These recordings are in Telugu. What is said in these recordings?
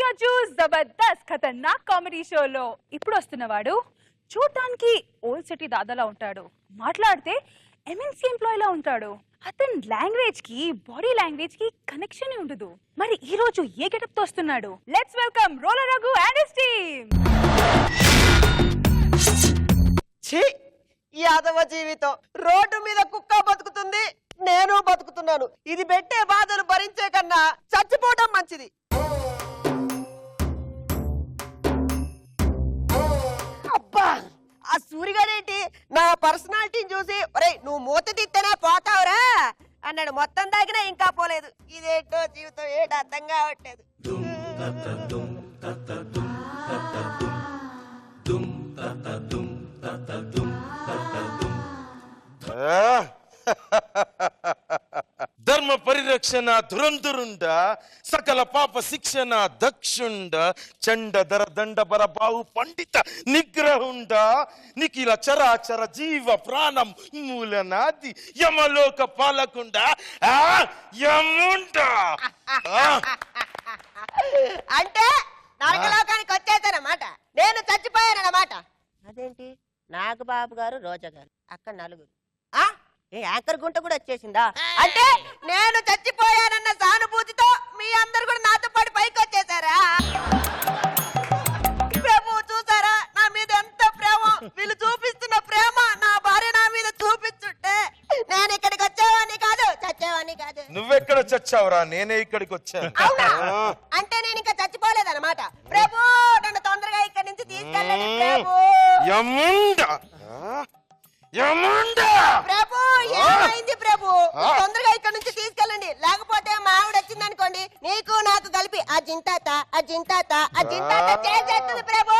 రోజు జబర్దస్త్ ఖతర్నాక్ కామెడీ షోలో ఇప్పుడు వస్తున్నవాడు చూడటానికి ఓల్డ్ సిటీ దాదాలా ఉంటాడు, మాట్లాడితే ఎంఎన్సీ ఎంప్లాయ్ లా ఉంటాడు. అతని లాంగ్వేజ్ కి బాడీ లాంగ్వేజ్ కి కనెక్షన్ ఉండదు. మరి ఈ రోజు ఏ గెటప్ తో వస్తున్నాడు? Let's welcome roller Raghu and his team. ఛీ, యాదవ జీవితం. రోడ్డు మీద కుక్క బతుకుతుంది, నేను బతుకుతున్నాను. ఇది పెట్టే బాధలు భరించే కన్నా చచ్చిపోవడం మంచిది. అబ్బా, ఆ సూరిగాడేంటి నా పర్సనాలిటీని చూసి ఒరే నువ్వు మూత తిత్తేనే పోతావురా అన్నాడు. మొత్తం దాకినా ఇంకా పోలేదు. ఇదేంటో జీవితం, ఏంటో అర్థం కావట్లేదు. ధర్మ పరిరక్షణ ధురంధురుండ, సకల పాప శిక్షణ దక్షుండ, చండ ధర దండ బర బాహు పండిత నిగ్రహుండ, నిఖిల చరాచర జీవ ప్రాణం మూలనాది యమలోక పాలకుండ యముండ. అంటే నరకలోకానికి వచ్చేసానమాట, నేను చచ్చిపోయానన్నమాట. అదేంటి నాగబాబు గారు, రోజా గారు, అక్కడ నలుగురు. ఏ యాంకర్ గుంట కూడా వచ్చేసిందా? అంటే నేను చచ్చిపోయానన్న సానుభూతితో మీ అందరు కూడా నాతో పాటు పైకి వచ్చేసారా? ప్రభు చూసారా నా మీద ఎంత ప్రేమ. వీళ్ళు చూపిస్తున్న ప్రేమ నా భార్య నా మీద చూపిస్తుంటే నేను ఇక్కడికి వచ్చేవాడిని కాదు, చచ్చేవాడిని కాదు. నువ్వెక్కడ చచ్చావురా? నేనే ఇక్కడికి వచ్చాను. అంటే నేను ఇంకా చచ్చిపోలేదన్నమాట. ప్రభు నన్ను తొందరగా ఇక్కడి నుంచి తీసుకెళ్ళండి ప్రభు. యముండ యముండ. ప్రభు ఏమైంది ప్రభు? తొందరగా ఇక్కడ నుంచి తీసుకెళ్ళండి, లేకపోతే మా ఆవిడ వచ్చింది అనుకోండి, నీకు నాకు కలిపి ఆ జింతాత చేసేస్తుంది ప్రభు.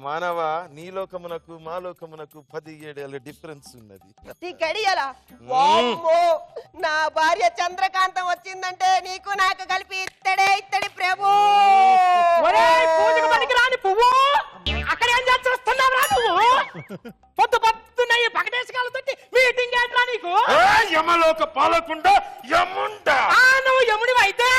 మానవ, నీ లోకమునకు మా లోకమునకు 17 ఏళ్ళ డిఫరెన్స్ ఉన్నది. గడియలా? వామ్మో, నా భార్య చంద్రకాంతం వచ్చిందంటే నీకు నాకు కలిపి ఇత్తడి ప్రభు. పువ్వు అక్కడ ఏం చేస్తున్నావురా నువ్వు? పొద్దు పొద్దున్నయ్యి పకటేసుకాలతో మీటింగ్ ఏంట్రా నీకు? యమలోక పాలకుండా యముండ. నువ్వు యముడివి అయితే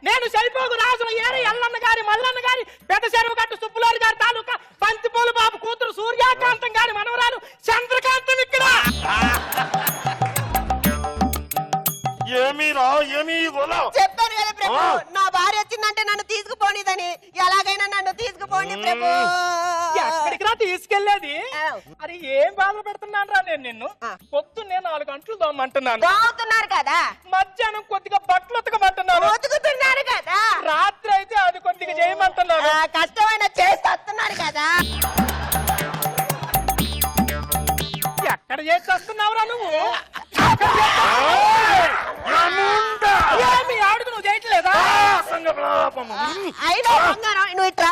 నేను సరిపోకు రాజుల ఏరి ఎల్లన్న గారి, మల్లన్న గారి, పెద్ద చెరువు గట్టు సుబ్బులారి గారి తాలూకా బంతిపూలు బాబు కూతురు సూర్యకాంతం గారి మనవరాలు చంద్రకాంతం ఇక్కడ. చెప్పాను కదా ప్రభు, నా భార్య వచ్చిందంటే నన్ను తీసుకుపోనిదని. ఎలాగైనా నన్ను తీసుకుపోండి ప్రభు. ఎక్కడికి రా తీసుకెళ్లేది? అది ఏం బాధ పెడుతున్నాను రా నేను నిన్ను? పొద్దున్నే 4 గంటలు దోమంటున్నాను, బాగుతున్నారు కదా. మధ్యాహ్నం కొద్దిగా బట్టలు ఉతకమంటున్నాను, ఉతుకుతున్నారు కదా. రాత్రి అయితే అది కొద్దిగా చేయమంటున్నాను. కష్టమైన చేస్తున్నారు కదా. ఎక్కడ చేసి వస్తున్నావురా నువ్వు? మీ ఆవిడకు నువ్వు చేయట్లేదా? అయినా బంగారం, నువ్వు ఇట్రా.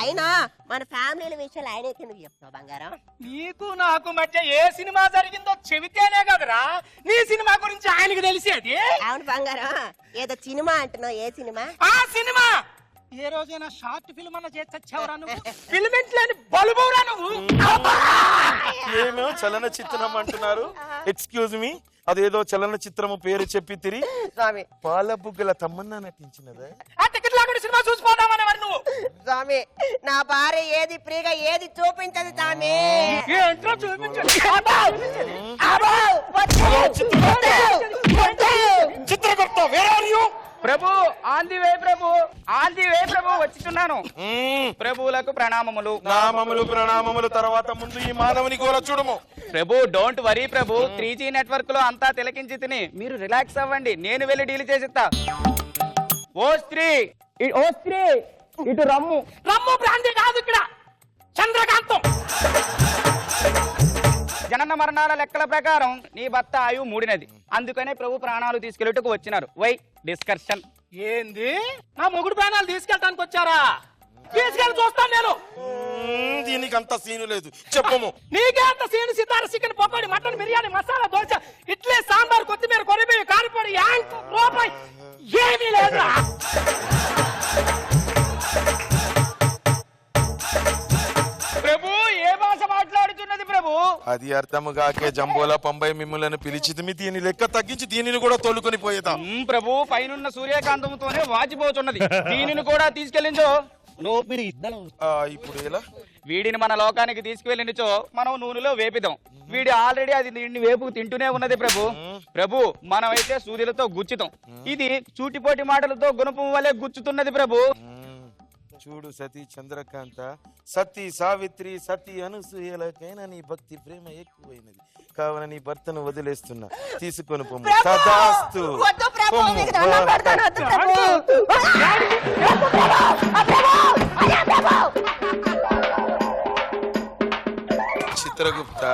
అయినా మన ఫ్యామిలీ విషయాలు ఆయన ఎందుకు చెప్తావు బంగారం? నీకు నాకు మధ్య ఏ సినిమా జరిగిందో చెబితేనే కదరా నీ సినిమా గురించి ఆయనకు తెలిసేది. అవును బంగారం, ఏదో సినిమా అంటున్నావు. ఏ సినిమా? ఆ సినిమా ఏ రోజైనా షార్ట్ ఫిల్మ్ అన్న చేసి చచ్చావురా నువ్వు? ఫిల్మెంట్ లేని బలుబురా నువ్వు. ఏమో చలన చిత్రం అంటున్నారు. ఎక్స్క్యూజ్ మీ, అదేదో చలన చిత్రము పేరు చెప్పి తిరిగి స్వామి, పాలబుగ్గల తమ్మన్నా నటించినదా? ఆ టికెట్ లాగా సినిమా చూసిపోతామని మరి నువ్వు. స్వామి, నా భార్య ఏది ఫ్రీగా ఏది చూపించదు స్వామి. ఏంట్రా చూపించండి. చిత్రకర్త వేర్ ఆర్ యు? ప్రభు ఆన్ ది వే ప్రభు, ఆన్ ది వే ప్రభు, వచ్చుతున్నాను. ప్రభువులకు ప్రణామములు. నామములు ప్రణామములు తర్వాత ముందు ఈ మానవుని గోల చూడము. ప్రభు డోంట్ వరీ ప్రభు, 3G నెట్వర్క్ లో అంతా తిలకించి తిని మీరు రిలాక్స్ అవ్వండి, నేను వెళ్ళి డీల్ చేసిస్తా. ఓ స్త్రీ ఇటు రమ్ము. రమ్ము బ్రాంతి కాదు, ఇక్కడ చంద్రకాంతం. జనన మరణాల లెక్కల ప్రకారం నీ భర్త ఆయువు 3 అందుకనే ప్రభు ప్రాణాలు తీసుకెళ్ళుటకు వచ్చినారు. Why discussion. ఏంది? నా మొగుడు ప్రాణాలు తీసుకెళ్ళటానికి వచ్చారా? తీసుకెళ్ళి చూస్తాను నేను. దీనికి అంత సీను లేదు, చెప్పము. నీకే అంత scene? Sitara chicken, pakodi, mutton, biryani, masala dosa, idli, sambar, కొత్తిమీర, కొరిబియ్య, కారపొడి, యాంక్, రూపాయి ఏమీ లేదా? ప్రభు ఏ భాష మాట్లాడుతున్నది ప్రభు? అది అర్థముగాకే జంబోలా పంబై మిమ్మల్ని పిలిచితిమి, దీని లెక్క తగ్గించి దీనిని కూడా తోలుకొని పోయేదా. ప్రభు పైనున్న సూర్యకాంతంతోనే వాచిపోతున్నది, దీనిని కూడా తీసుకెళ్ళించో ఇప్పుడు ఎలా? వీడిని మన లోకానికి తీసుకువెళ్ళినచో మనం నూనెలో వేపిదాం. వీడి ఆల్రెడీ అది దీన్ని వేపుకు తింటూనే ఉన్నది ప్రభు. ప్రభు మనమైతే సూర్యులతో గుచ్చుతాం, ఇది చూటిపోటి మాటలతో గుణపం వలె గుచ్చుతున్నది ప్రభు. చూడు సతీ చంద్రకాంత, సతీ సావిత్రి, సతీ అనసూయలకైనా నీ భక్తి ప్రేమ ఎక్కువైనది కావున నీ భర్తను వదిలేస్తున్నా, తీసుకొని పొమ్ము. తదాస్తు. వద్దు ప్రభు, పొమ్ము. నీకు దండం పెడతాను, వద్దు ప్రభు. చిత్రగుప్త,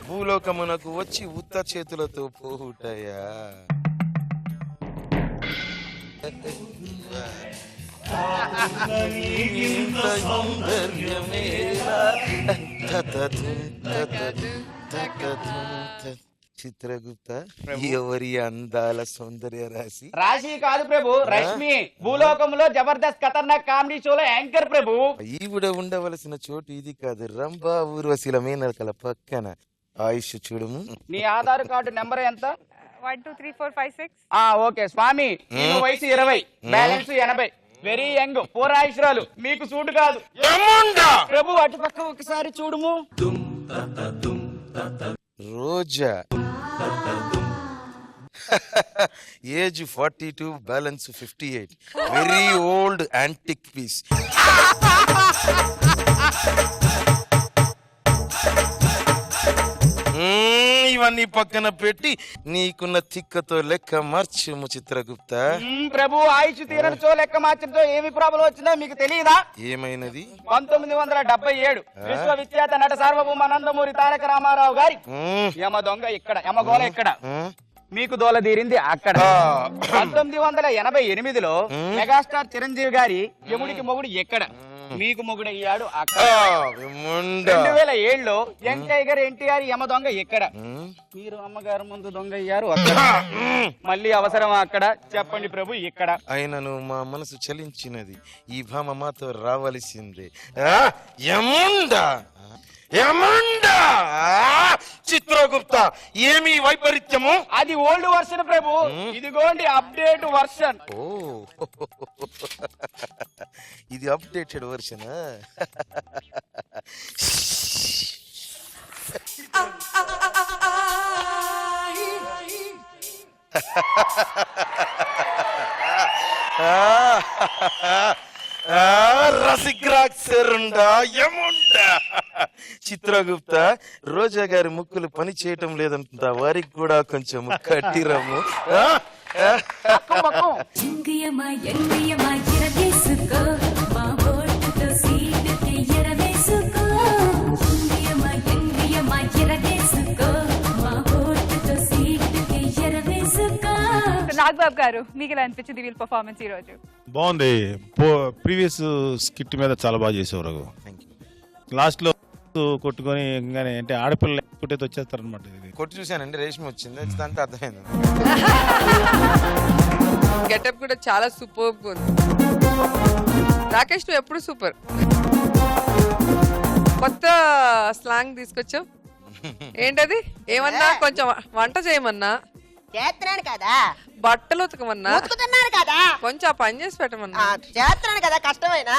భూలోకమునకు వచ్చి ఉత్త చేతులతో పోవుటయా? చిత్రగుప్త, ఎవరి అందాల సౌందర్య రాశి? రాశి కాదు ప్రభు, రష్మి. భూలోకంలో జబర్దస్త్ ఖతర్నాక్ కామెడీ షోలో యాంకర్ ప్రభు. ఈవిడ ఉండవలసిన చోటు ఇది కాదు, రంభా ఊర్వశిల మేనకల పక్కన. ఆయుష్ చూడము. నీ ఆధార్ కార్డు నెంబర్ ఎంత? 1 2 3 4 5 6. ఓకే స్వామి, నీకు వయసు 20, బ్యాలెన్స్ 80, వెరీ యంగ్, పూరాయుష్రాలు, మీకు సూటు కాదు ప్రభు. అటు పక్క ఒకసారి చూడుము. Roja, age 42, balance 58, very old antique piece. ఇవన్నీ పక్కన పెట్టి నీకున్న తిక్కతో లెక్క మార్చుము చిత్రగుప్త. ప్రభు ఆయుష్ తీరనిచో లెక్క మార్చడంతో ఏమి ప్రాబ్లం వచ్చిందో మీకు తెలియదా? ఏమైనది? 1977 విశ్వవిఖ్యాత నట సార్వభౌమ నందమూరి తారక రామారావు గారి యమ దొంగ ఇక్కడ, యమగోళ ఇక్కడ, మీకు దోల తీరింది అక్కడ. 1988లో మెగాస్టార్ చిరంజీవి గారి యముడికి మొగుడు ఎక్కడ, మీకు మొగుడయ్యాడు అక్కడ. 2007లో యంగ్ టైగర్ ఎన్టీఆర్ యమ దొంగ ఎక్కడ, మీరు అమ్మగారు ముందు దొంగ అయ్యారు అక్కడ. మళ్ళీ అవసరం అక్కడ, చెప్పండి ప్రభు ఇక్కడ. అయినను మా మనసు చలించినది, ఈ భామ మాతో రావలసిందే. యముండా, యముండా. చిత్రగుప్త, ఏమి వైపరీత్యము? అది ఓల్డ్ వర్షన్ ప్రభు, ఇదిగోండి అప్డేట్ వర్షన్. ఓ, ఇది అప్డేటెడ్ వర్షన్. చిత్రగుప్త, రోజా గారి ముక్కులు పని చేయటం లేదంట, వారికి కూడా కొంచెం కట్టిరము. నాగబాబు గారు, మీకు ఎలా అనిపించింది వీళ్ళ పర్ఫార్మెన్స్ ఈ రోజు? బాగుంది. ప్రీవియస్ స్కిట్ మీద చాలా బాగా చేసేవారు. లాస్ట్ లో కొట్టుకొని ఇంకానే అంటే ఆడపిల్ల కొట్టేది వచ్చేస్తారు అనమాట. ఇది కొట్టి చూసానండి, రేష్మి వచ్చింది, అంతా అర్థమైంది. గెటప్ కూడా చాలా సూపర్ ఉంది. రాకేష్ నువ్వు ఎప్పుడు సూపర్. కొత్త స్లాంగ్ తీసుకొచ్చావు, ఏంటది? ఏమన్నా కొంచెం వంట చేయమన్నా, చేస్తున్నాను కదా, బట్టలు ఉతకమన్నా, ఉతుకుతున్నాను కదా, కొంచెం ఆ పని చేసి పెట్టమన్నా. చేస్తున్నాను కదా, కష్టమైనా